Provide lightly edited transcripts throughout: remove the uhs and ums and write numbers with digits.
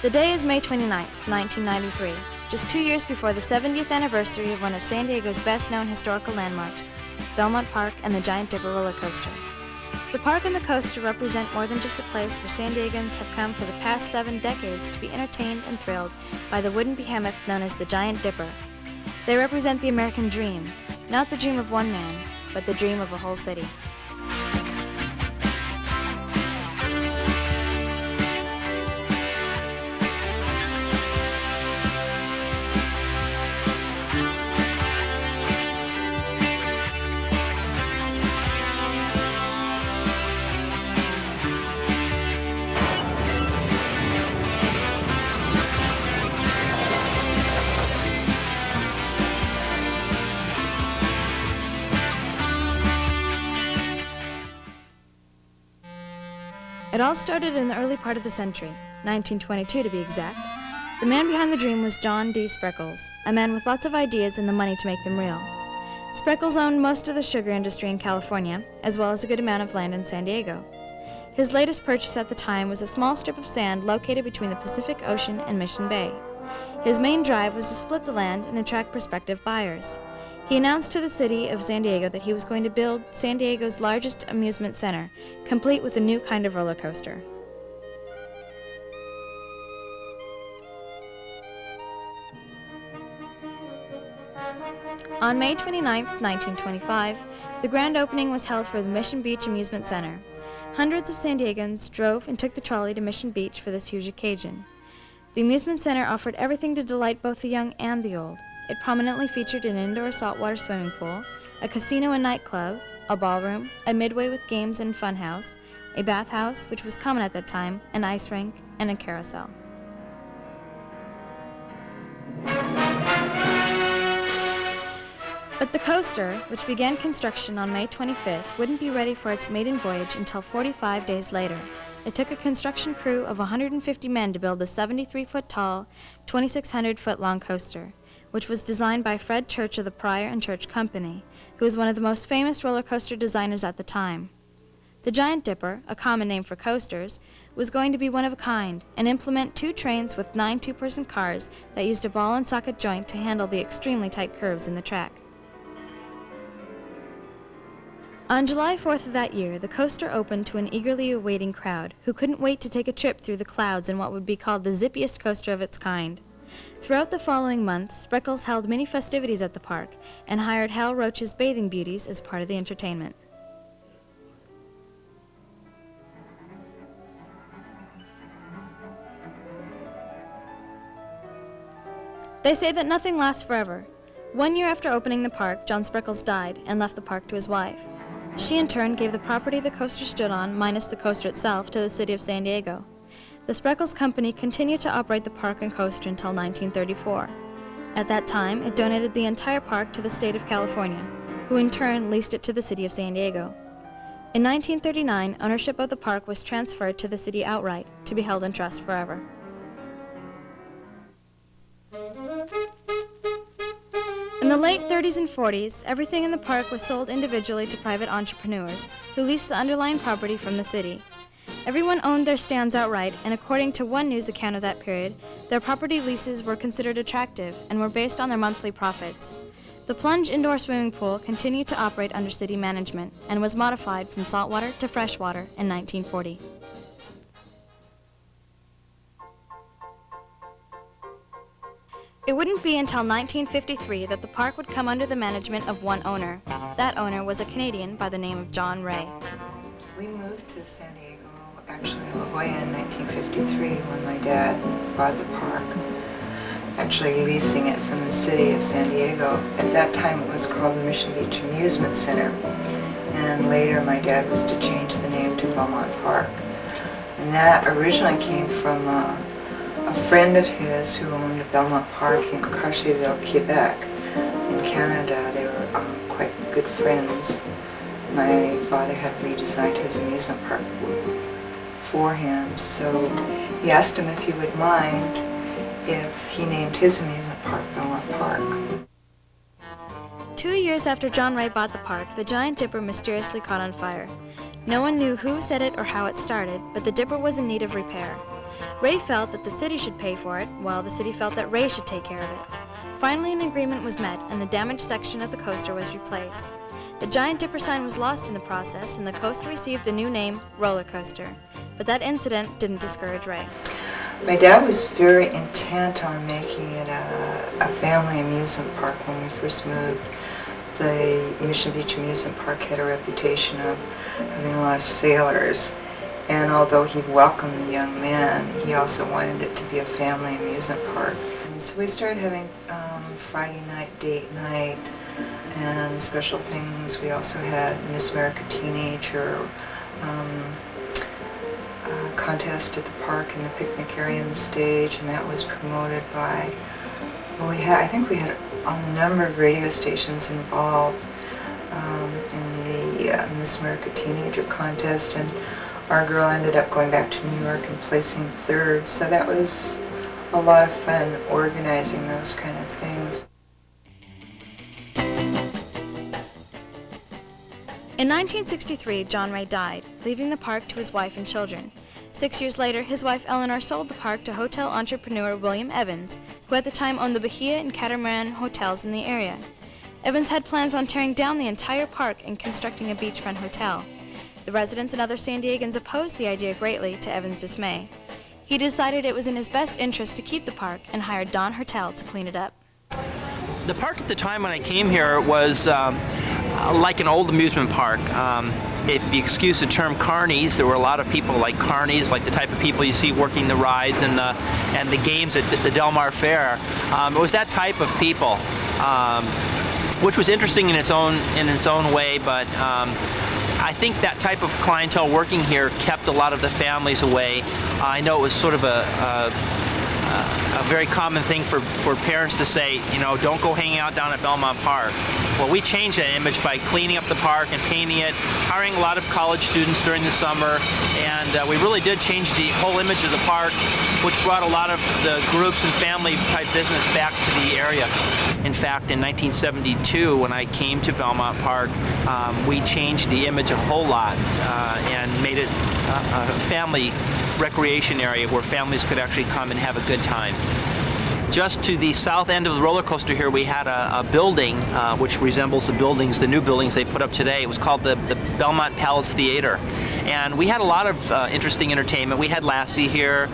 The day is May 29th, 1993, just 2 years before the 70th anniversary of one of San Diego's best-known historical landmarks, Belmont Park and the Giant Dipper roller coaster. The park and the coaster represent more than just a place where San Diegans have come for the past 7 decades to be entertained and thrilled by the wooden behemoth known as the Giant Dipper. They represent the American dream, not the dream of one man, but the dream of a whole city. It all started in the early part of the century, 1922 to be exact. The man behind the dream was John D. Spreckels, a man with lots of ideas and the money to make them real. Spreckels owned most of the sugar industry in California, as well as a good amount of land in San Diego. His latest purchase at the time was a small strip of sand located between the Pacific Ocean and Mission Bay. His main drive was to split the land and attract prospective buyers. He announced to the city of San Diego that he was going to build San Diego's largest amusement center, complete with a new kind of roller coaster. On May 29, 1925, the grand opening was held for the Mission Beach Amusement Center. Hundreds of San Diegans drove and took the trolley to Mission Beach for this huge occasion. The amusement center offered everything to delight both the young and the old. It prominently featured an indoor saltwater swimming pool, a casino and nightclub, a ballroom, a midway with games and funhouse, a bathhouse, which was common at that time, an ice rink, and a carousel. But the coaster, which began construction on May 25th, wouldn't be ready for its maiden voyage until 45 days later. It took a construction crew of 150 men to build the 73-foot-tall, 2,600-foot-long coaster, which was designed by Fred Church of the Pryor and Church Company, who was one of the most famous roller coaster designers at the time. The Giant Dipper, a common name for coasters, was going to be one of a kind and implement 2 trains with 9 two-person cars that used a ball and socket joint to handle the extremely tight curves in the track. On July 4th of that year, the coaster opened to an eagerly awaiting crowd who couldn't wait to take a trip through the clouds in what would be called the zippiest coaster of its kind. Throughout the following months, Spreckels held many festivities at the park and hired Hal Roach's bathing beauties as part of the entertainment. They say that nothing lasts forever. 1 year after opening the park, John Spreckels died and left the park to his wife. She in turn gave the property the coaster stood on, minus the coaster itself, to the city of San Diego. The Spreckels Company continued to operate the park and coaster until 1934. At that time, it donated the entire park to the state of California, who in turn leased it to the city of San Diego. In 1939, ownership of the park was transferred to the city outright, to be held in trust forever. In the late 30s and 40s, everything in the park was sold individually to private entrepreneurs, who leased the underlying property from the city. Everyone owned their stands outright, and according to one news account of that period, their property leases were considered attractive and were based on their monthly profits. The plunge indoor swimming pool continued to operate under city management and was modified from saltwater to freshwater in 1940. It wouldn't be until 1953 that the park would come under the management of one owner. That owner was a Canadian by the name of John Ray. We moved to San Diego, actually La Jolla, in 1953 when my dad bought the park, actually leasing it from the city of San Diego. At that time it was called the Mission Beach Amusement Center, and later my dad was to change the name to Belmont Park. And that originally came from a friend of his who owned Belmont Park in Cartierville, Quebec, in Canada. They were quite good friends. My father had redesigned his amusement park for him, so he asked him if he would mind if he named his amusement park Belmont Park. 2 years after John Ray bought the park, the Giant Dipper mysteriously caught on fire. No one knew who set it or how it started, but the Dipper was in need of repair. Ray felt that the city should pay for it, while the city felt that Ray should take care of it. Finally, an agreement was met, and the damaged section of the coaster was replaced. The Giant Dipper sign was lost in the process, and the coaster received the new name, Roller Coaster. But that incident didn't discourage Ray. My dad was very intent on making it a family amusement park when we first moved. The Mission Beach Amusement Park had a reputation of having a lot of sailors, and although he welcomed the young men, he also wanted it to be a family amusement park. And so we started having Friday night date night and special things. We also had Miss America Teenager contest at the park in the picnic area and the stage, and that was promoted by, well, I think we had a number of radio stations involved in the Miss America Teenager contest, and our girl ended up going back to New York and placing third, so that was a lot of fun organizing those kind of things. In 1963, John Ray died, leaving the park to his wife and children. 6 years later, his wife Eleanor sold the park to hotel entrepreneur William Evans, who at the time owned the Bahia and Catamaran hotels in the area. Evans had plans on tearing down the entire park and constructing a beachfront hotel. The residents and other San Diegans opposed the idea greatly, to Evans' dismay. He decided it was in his best interest to keep the park and hired Don Hertel to clean it up. The park at the time when I came here was like an old amusement park. If you excuse the term carnies, there were a lot of people like carnies, like the type of people you see working the rides and the games at the Del Mar Fair. It was that type of people, which was interesting in its own way, but I think that type of clientele working here kept a lot of the families away. I know it was sort of a very common thing for parents to say, you know, don't go hanging out down at Belmont Park. Well, we changed that image by cleaning up the park and painting it, hiring a lot of college students during the summer, and we really did change the whole image of the park, which brought a lot of the groups and family type business back to the area. In fact, in 1972, when I came to Belmont Park, we changed the image a whole lot and made it a family recreation area where families could actually come and have a good time. Just to the south end of the roller coaster here, we had a building which resembles the new buildings they put up today. It was called the Belmont Palace Theater. And we had a lot of interesting entertainment. We had Lassie here,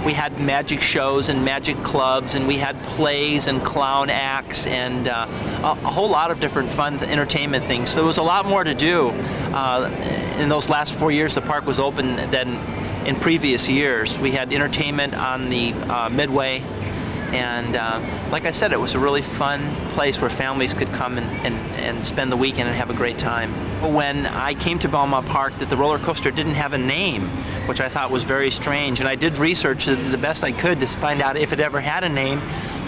we had magic shows and magic clubs, and we had plays and clown acts and a whole lot of different fun entertainment things. So there was a lot more to do. In those last 4 years the park was open than in previous years. We had entertainment on the midway, and like I said, it was a really fun place where families could come and spend the weekend and have a great time. When I came to Belmont Park, that the roller coaster didn't have a name, which I thought was very strange, and I did research the best I could to find out if it ever had a name,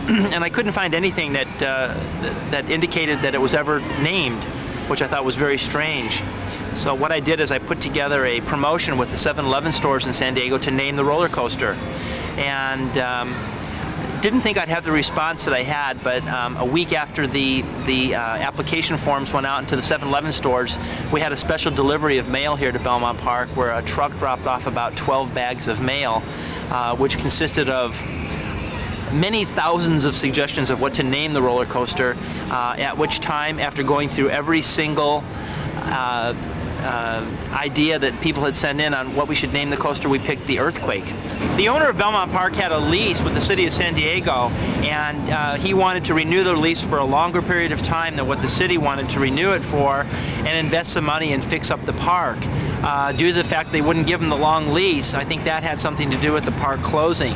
and I couldn't find anything that indicated that it was ever named, which I thought was very strange. So what I did is I put together a promotion with the 7-Eleven stores in San Diego to name the roller coaster. And didn't think I'd have the response that I had, but a week after the application forms went out into the 7-Eleven stores, we had a special delivery of mail here to Belmont Park where a truck dropped off about 12 bags of mail, which consisted of many thousands of suggestions of what to name the roller coaster, at which time, after going through every single idea that people had sent in on what we should name the coaster, we picked the Earthquake. The owner of Belmont Park had a lease with the city of San Diego, and he wanted to renew the lease for a longer period of time than what the city wanted to renew it for, and invest some money and fix up the park. Due to the fact they wouldn't give him the long lease, I think that had something to do with the park closing.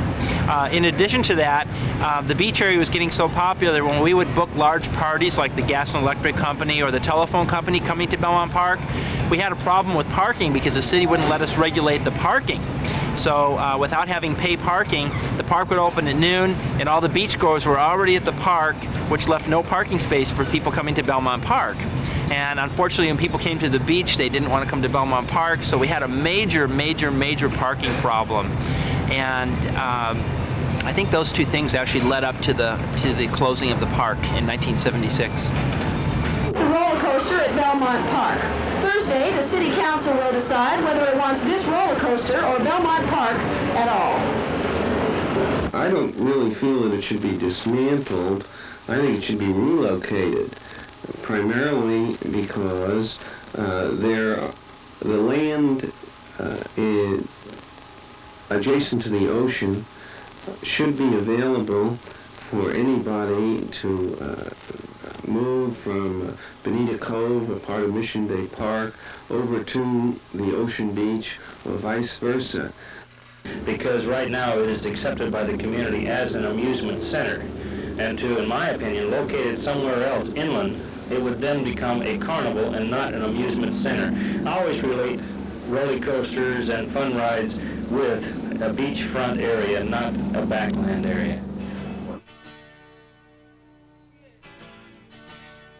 In addition to that, the beach area was getting so popular when we would book large parties like the gas and electric company or the telephone company coming to Belmont Park, we had a problem with parking because the city wouldn't let us regulate the parking. So without having pay parking, the park would open at noon and all the beachgoers were already at the park, which left no parking space for people coming to Belmont Park. And unfortunately, when people came to the beach, they didn't want to come to Belmont Park, so we had a major parking problem. And I think those two things actually led up to the closing of the park in 1976. The roller coaster at Belmont Park. First say the City Council will decide whether it wants this roller coaster or Belmont Park at all. I don't really feel that it should be dismantled. I think it should be relocated, primarily because the land adjacent to the ocean should be available for anybody to move from Bonita Cove, a part of Mission Bay Park, over to the ocean beach, or vice versa. Because right now it is accepted by the community as an amusement center, and to, in my opinion, locate it somewhere else inland, it would then become a carnival and not an amusement center. I always relate roller coasters and fun rides with a beachfront area, not a backland area.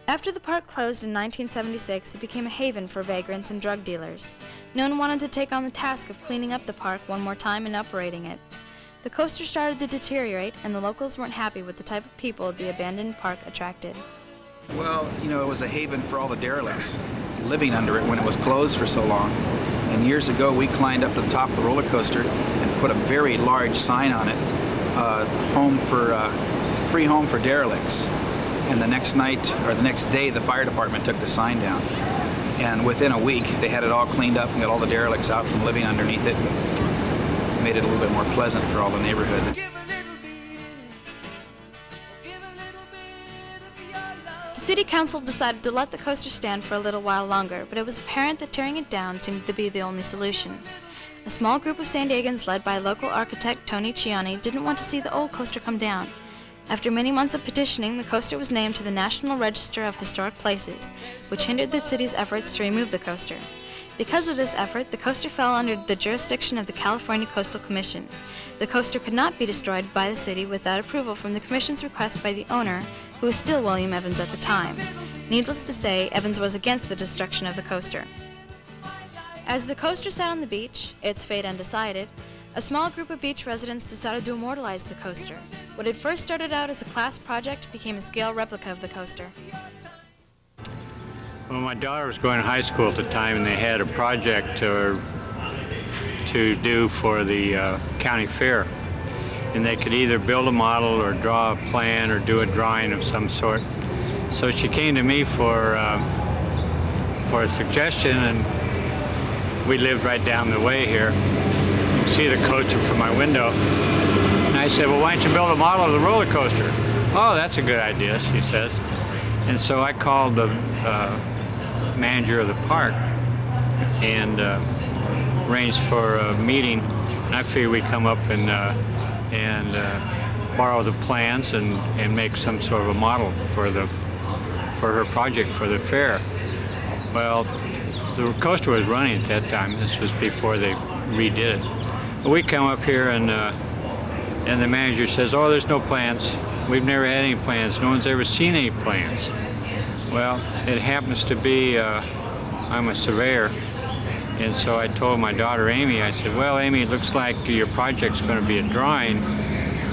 After the park closed in 1976, it became a haven for vagrants and drug dealers. No one wanted to take on the task of cleaning up the park one more time and operating it. The coaster started to deteriorate, and the locals weren't happy with the type of people the abandoned park attracted. Well, you know, it was a haven for all the derelicts living under it when it was closed for so long. And years ago, we climbed up to the top of the roller coaster and put a very large sign on it, free home for derelicts. And the next night, or the next day, the fire department took the sign down. And within a week, they had it all cleaned up and got all the derelicts out from living underneath it. Made it a little bit more pleasant for all the neighborhood. The City Council decided to let the coaster stand for a little while longer, but it was apparent that tearing it down seemed to be the only solution. A small group of San Diegans led by local architect Tony Ciani didn't want to see the old coaster come down. After many months of petitioning, the coaster was named to the National Register of Historic Places, which hindered the city's efforts to remove the coaster. Because of this effort, the coaster fell under the jurisdiction of the California Coastal Commission. The coaster could not be destroyed by the city without approval from the Commission's request by the owner, who was still William Evans at the time. Needless to say, Evans was against the destruction of the coaster. As the coaster sat on the beach, its fate undecided, a small group of beach residents decided to immortalize the coaster. What had first started out as a class project became a scale replica of the coaster. Well, my daughter was going to high school at the time, and they had a project to do for the county fair. And they could either build a model or draw a plan or do a drawing of some sort. So she came to me for a suggestion, and we lived right down the way here. You can see the coaster from my window. And I said, well, why don't you build a model of the roller coaster? Oh, that's a good idea, she says. And so I called the manager of the park and arranged for a meeting. And I figured we'd come up and borrow the plans and make some sort of a model for her project for the fair. Well, the coaster was running at that time. This was before they redid it. We come up here and the manager says, oh, there's no plans. We've never had any plans. No one's ever seen any plans. Well, it happens to be, I'm a surveyor, and so I told my daughter Amy, I said, well, Amy, it looks like your project's going to be a drawing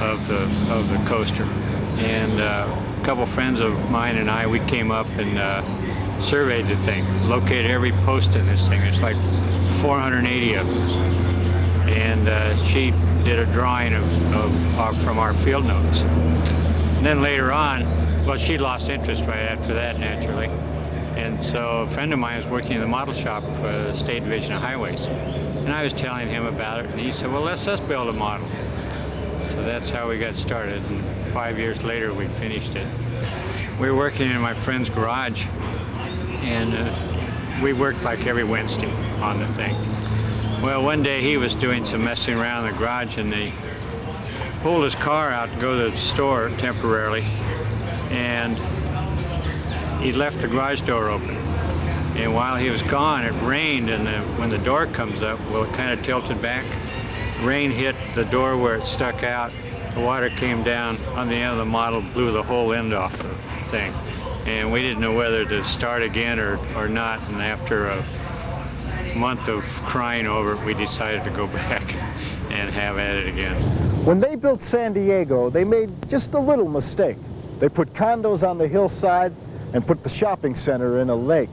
of the coaster. And a couple friends of mine and I, we came up and surveyed the thing, located every post in this thing. It's like 480 of them. And she did a drawing from our field notes. And then later on, well, she lost interest right after that, naturally. And so a friend of mine was working in the model shop for the State Division of Highways. And I was telling him about it, and he said, well, let's build a model. So that's how we got started, and 5 years later, we finished it. We were working in my friend's garage, and we worked like every Wednesday on the thing. Well, one day he was doing some messing around in the garage, and they pulled his car out to go to the store temporarily, and he left the garage door open. And while he was gone, it rained, and when the door comes up, well, it kind of tilted back. Rain hit the door where it stuck out. The water came down on the end of the model, blew the whole end off the thing. And we didn't know whether to start again or not, and after a month of crying over it, we decided to go back and have at it again. When they built San Diego, they made just a little mistake. They put condos on the hillside and put the shopping center in a lake.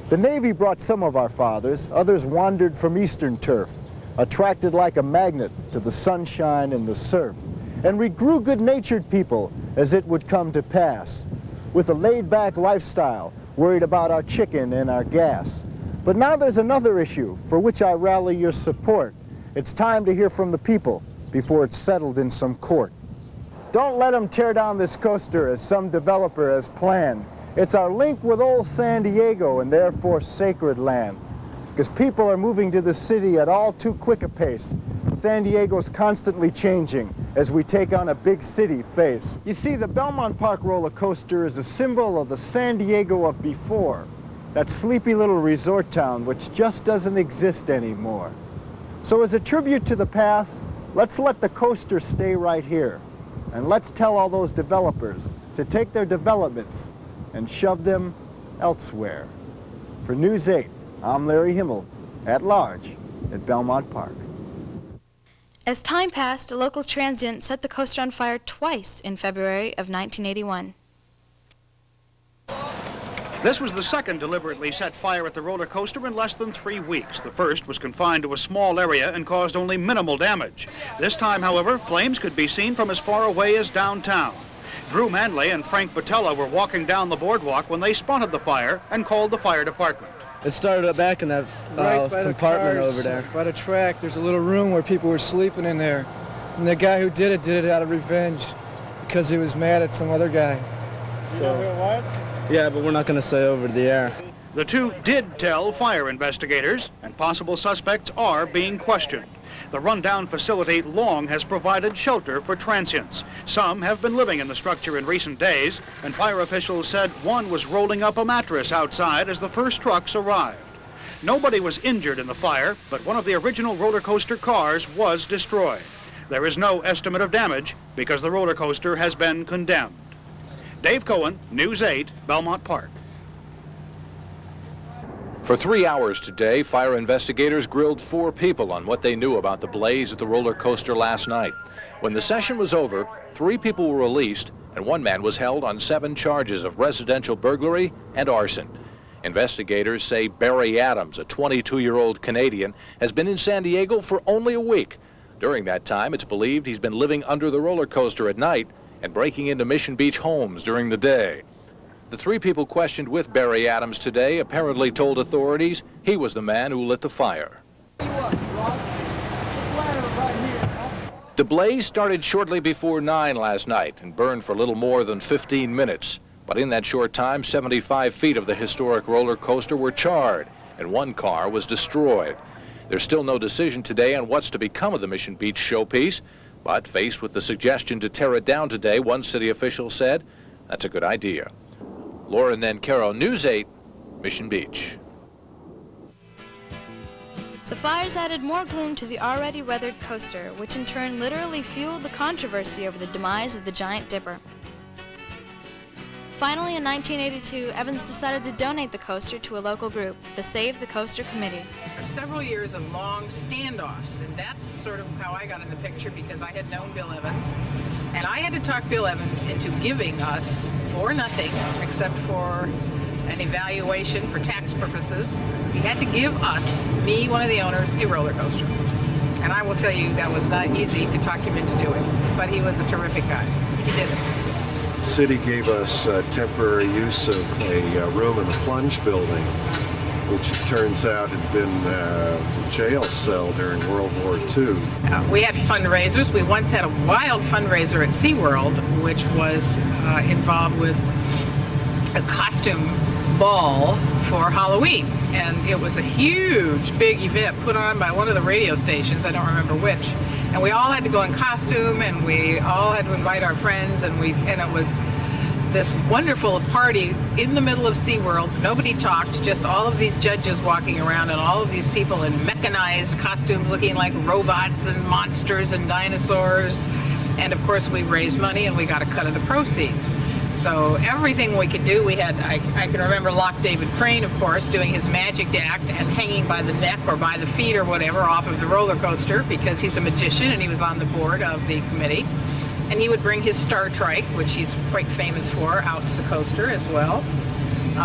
The Navy brought some of our fathers, others wandered from Eastern turf, attracted like a magnet to the sunshine and the surf. And we grew good-natured people as it would come to pass, with a laid-back lifestyle, worried about our chicken and our gas. But now there's another issue for which I rally your support. It's time to hear from the people before it's settled in some court. Don't let them tear down this coaster as some developer has planned. It's our link with old San Diego and therefore sacred land. Because people are moving to the city at all too quick a pace. San Diego's constantly changing as we take on a big city face. You see, the Belmont Park roller coaster is a symbol of the San Diego of before, that sleepy little resort town which just doesn't exist anymore. So as a tribute to the past, let's let the coaster stay right here. And let's tell all those developers to take their developments and shove them elsewhere. For News 8, I'm Larry Himmel, at large at Belmont Park. As time passed, a local transient set the coaster on fire twice in February of 1981. This was the second deliberately set fire at the roller coaster in less than 3 weeks. The first was confined to a small area and caused only minimal damage. This time, however, flames could be seen from as far away as downtown. Drew Manley and Frank Batella were walking down the boardwalk when they spotted the fire and called the fire department. It started back in that compartment over there. By the track, there's a little room where people were sleeping in there. And the guy who did it out of revenge because he was mad at some other guy. You know who it was? Yeah, but we're not going to say over the air. The two did tell fire investigators, and possible suspects are being questioned. The rundown facility long has provided shelter for transients. Some have been living in the structure in recent days, and fire officials said one was rolling up a mattress outside as the first trucks arrived. Nobody was injured in the fire, but one of the original roller coaster cars was destroyed. There is no estimate of damage because the roller coaster has been condemned. Dave Cohen, News 8, Belmont Park. For 3 hours today, fire investigators grilled 4 people on what they knew about the blaze at the roller coaster last night. When the session was over, 3 people were released and 1 man was held on 7 charges of residential burglary and arson. Investigators say Barry Adams, a 22-year-old Canadian, has been in San Diego for only a week. During that time, it's believed he's been living under the roller coaster at night and breaking into Mission Beach homes during the day. The 3 people questioned with Barry Adams today apparently told authorities he was the man who lit the fire. The blaze started shortly before 9 last night and burned for a little more than 15 minutes. But in that short time, 75 feet of the historic roller coaster were charred and 1 car was destroyed. There's still no decision today on what's to become of the Mission Beach showpiece, but faced with the suggestion to tear it down today, one city official said, that's a good idea. Lauren Nancaro, News 8, Mission Beach. The fires added more gloom to the already weathered coaster, which in turn literally fueled the controversy over the demise of the Giant Dipper. Finally, in 1982, Evans decided to donate the coaster to a local group, the Save the Coaster Committee. Several years of long standoffs, and that's sort of how I got in the picture because I had known Bill Evans. And I had to talk Bill Evans into giving us, for nothing, except for an evaluation for tax purposes, he had to give us, me, one of the owners, a roller coaster. And I will tell you, that was not easy to talk him into doing, but he was a terrific guy. He did it. The city gave us temporary use of a room in the plunge building, which it turns out had been a jail cell during World War II. We had fundraisers. We once had a wild fundraiser at SeaWorld, which was involved with a costume ball for Halloween. And it was a huge, big event put on by one of the radio stations, I don't remember which. And we all had to go in costume, and we all had to invite our friends, and it was this wonderful party in the middle of SeaWorld. Nobody talked, just all of these judges walking around and all of these people in mechanized costumes looking like robots and monsters and dinosaurs. And of course we raised money and we got a cut of the proceeds. So everything we could do, we had, I can remember Lock David Crane, of course, doing his magic act and hanging by the neck or by the feet or whatever off of the roller coaster because he's a magician and he was on the board of the committee. And he would bring his Star Trike, which he's quite famous for, out to the coaster as well.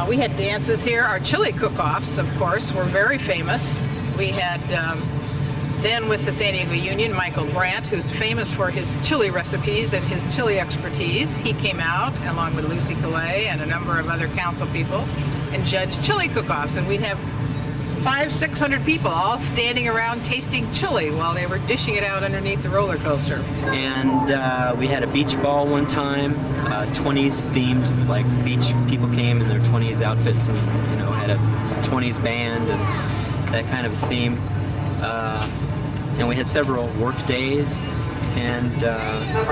We had dances here. Our chili cook-offs, of course, were very famous. We had, then with the San Diego Union, Michael Grant, who's famous for his chili recipes and his chili expertise. He came out, along with Lucy Calais and a number of other council people, and judged chili cook-offs. And we'd have 500-600 people all standing around tasting chili while they were dishing it out underneath the roller coaster. And we had a beach ball one time, 20s themed, like beach people came in their 20s outfits and, you know, had a 20s band and that kind of a theme. And we had several work days, and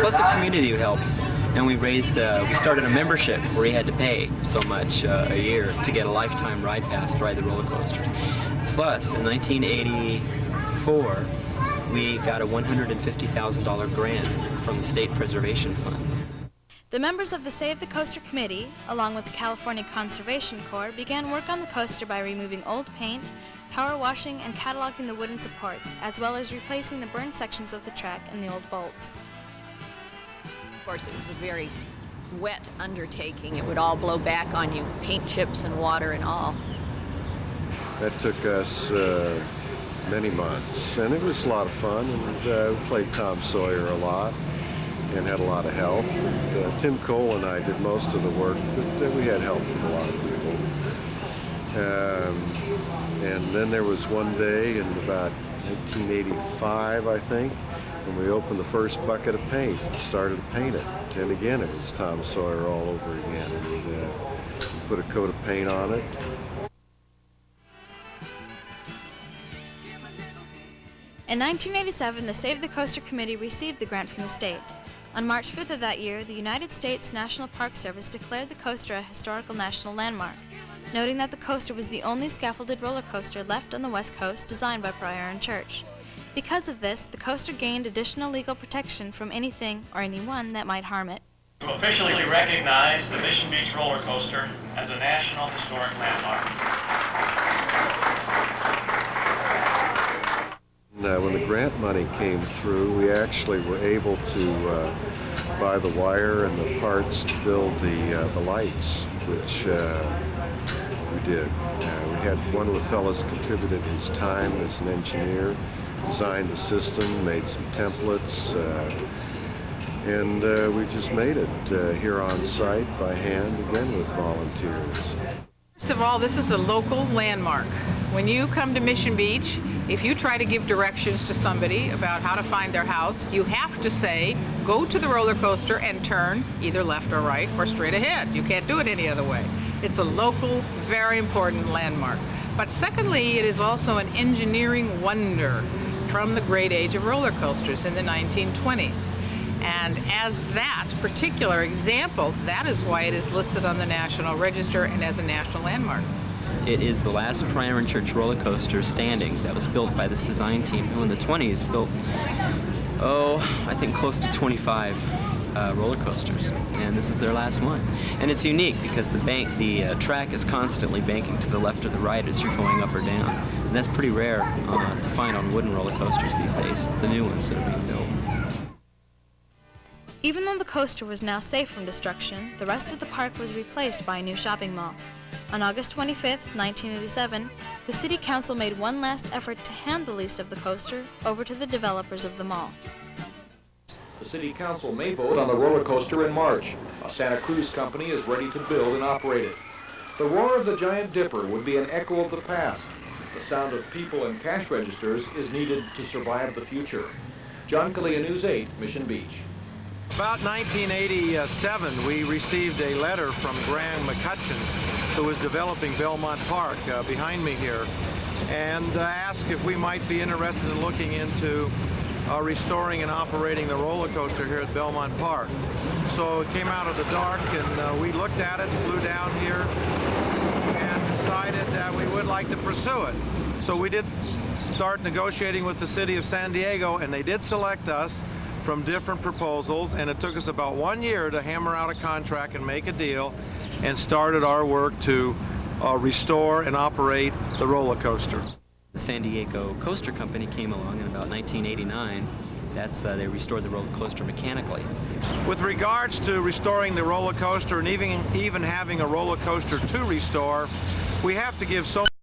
plus the community helped. And we raised, we started a membership where you had to pay so much a year to get a lifetime ride pass to ride the roller coasters. Plus, in 1984, we got a $150,000 grant from the State Preservation Fund. The members of the Save the Coaster Committee, along with the California Conservation Corps, began work on the coaster by removing old paint, power washing, and cataloging the wooden supports, as well as replacing the burned sections of the track and the old bolts. Of course, it was a very wet undertaking. It would all blow back on you, paint chips and water and all. That took us many months, and it was a lot of fun, and we played Tom Sawyer a lot and had a lot of help. Tim Cole and I did most of the work, but we had help from a lot of people. And then there was one day in about 1985, I think, when we opened the first bucket of paint and started to paint it. And again, it was Tom Sawyer all over again. And put a coat of paint on it. In 1987, the Save the Coaster Committee received the grant from the state. On March 5th of that year, the United States National Park Service declared the coaster a historical national landmark, noting that the coaster was the only scaffolded roller coaster left on the West Coast designed by Pryor and Church. Because of this, the coaster gained additional legal protection from anything or anyone that might harm it. To officially recognize the Mission Beach roller coaster as a National Historic Landmark. When the grant money came through, we actually were able to buy the wire and the parts to build the lights, which we did. We had one of the fellows contributed his time as an engineer, designed the system, made some templates, and we just made it here on site by hand, again with volunteers. First of all, this is a local landmark. When you come to Mission Beach, if you try to give directions to somebody about how to find their house, you have to say, go to the roller coaster and turn either left or right or straight ahead. You can't do it any other way. It's a local, very important landmark. But secondly, it is also an engineering wonder from the great age of roller coasters in the 1920s. And as that particular example, that is why it is listed on the National Register and as a national landmark. It is the last Pryor and Church roller coaster standing that was built by this design team, who in the 20s built, I think close to 25 roller coasters, and this is their last one. And it's unique because the track is constantly banking to the left or the right as you're going up or down. And that's pretty rare to find on wooden roller coasters these days, the new ones that are being built. Even though the coaster was now safe from destruction, the rest of the park was replaced by a new shopping mall. On August 25th, 1987, the City Council made one last effort to hand the lease of the coaster over to the developers of the mall. The City Council may vote on the roller coaster in March. A Santa Cruz company is ready to build and operate it. The roar of the Giant Dipper would be an echo of the past. The sound of people and cash registers is needed to survive the future. John Kalia, News 8, Mission Beach. About 1987, we received a letter from Graham McCutcheon, who was developing Belmont Park behind me here, and asked if we might be interested in looking into restoring and operating the roller coaster here at Belmont Park. So it came out of the dark, and we looked at it, flew down here, and decided that we would like to pursue it. So we did start negotiating with the city of San Diego, and they did select us from different proposals, and it took us about 1 year to hammer out a contract and make a deal, and started our work to restore and operate the roller coaster. The San Diego Coaster Company came along in about 1989 That's they restored the roller coaster mechanically. With regards to restoring the roller coaster and even having a roller coaster to restore, we have to give so